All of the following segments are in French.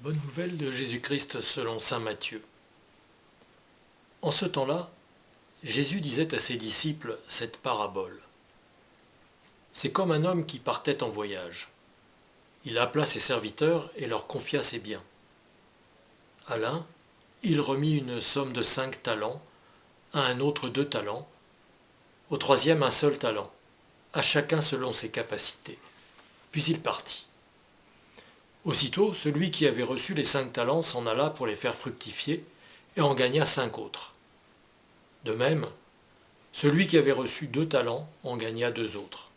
Bonne nouvelle de Jésus-Christ selon saint Matthieu. En ce temps-là, Jésus disait à ses disciples cette parabole. C'est comme un homme qui partait en voyage. Il appela ses serviteurs et leur confia ses biens. À l'un, il remit une somme de 5 talents, à un autre 2 talents, au troisième un seul talent, à chacun selon ses capacités. Puis il partit. Aussitôt, celui qui avait reçu les 5 talents s'en alla pour les faire fructifier et en gagna 5 autres. De même, celui qui avait reçu 2 talents en gagna 2 autres.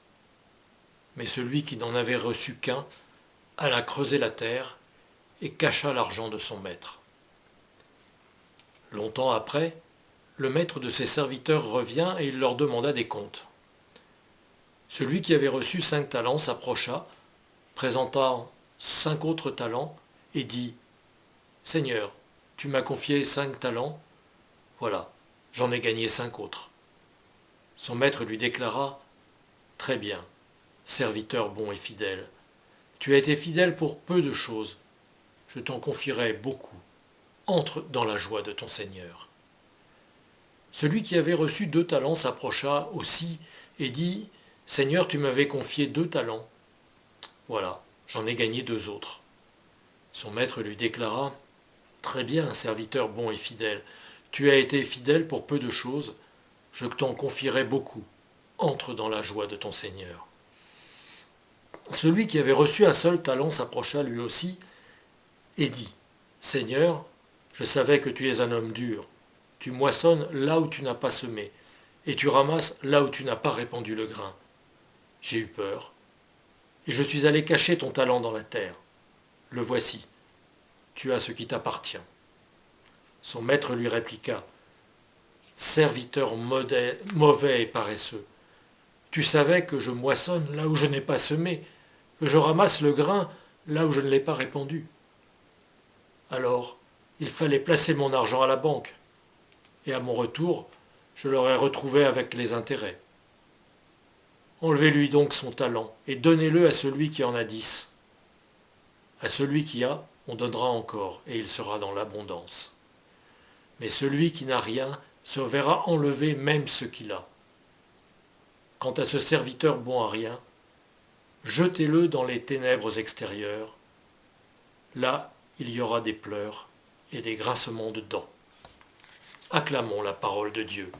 Mais celui qui n'en avait reçu qu'un alla creuser la terre et cacha l'argent de son maître. Longtemps après, le maître de ses serviteurs revint et il leur demanda des comptes. Celui qui avait reçu 5 talents s'approcha, présenta 5 autres talents et dit « Seigneur, tu m'as confié 5 talents, voilà, j'en ai gagné 5 autres. » Son maître lui déclara « Très bien, serviteur bon et fidèle, tu as été fidèle pour peu de choses, je t'en confierai beaucoup. Entre dans la joie de ton Seigneur. » Celui qui avait reçu 2 talents s'approcha aussi et dit « Seigneur, tu m'avais confié 2 talents. Voilà, j'en ai gagné 2 autres. » Son maître lui déclara « Très bien, serviteur bon et fidèle, tu as été fidèle pour peu de choses, je t'en confierai beaucoup. Entre dans la joie de ton Seigneur. » Celui qui avait reçu un seul talent s'approcha lui aussi et dit « Seigneur, je savais que tu es un homme dur. Tu moissonnes là où tu n'as pas semé, et tu ramasses là où tu n'as pas répandu le grain. J'ai eu peur, et je suis allé cacher ton talent dans la terre. Le voici, tu as ce qui t'appartient. » Son maître lui répliqua « Serviteur mauvais et paresseux, tu savais que je moissonne là où je n'ai pas semé, que je ramasse le grain là où je ne l'ai pas répandu. Alors, il fallait placer mon argent à la banque, et à mon retour, je l'aurais retrouvé avec les intérêts. Enlevez-lui donc son talent, et donnez-le à celui qui en a 10. À celui qui a, on donnera encore, et il sera dans l'abondance. Mais celui qui n'a rien se verra enlever même ce qu'il a. Quant à ce serviteur bon à rien, jetez-le dans les ténèbres extérieures. Là, il y aura des pleurs et des grincements de dents. Acclamons la parole de Dieu.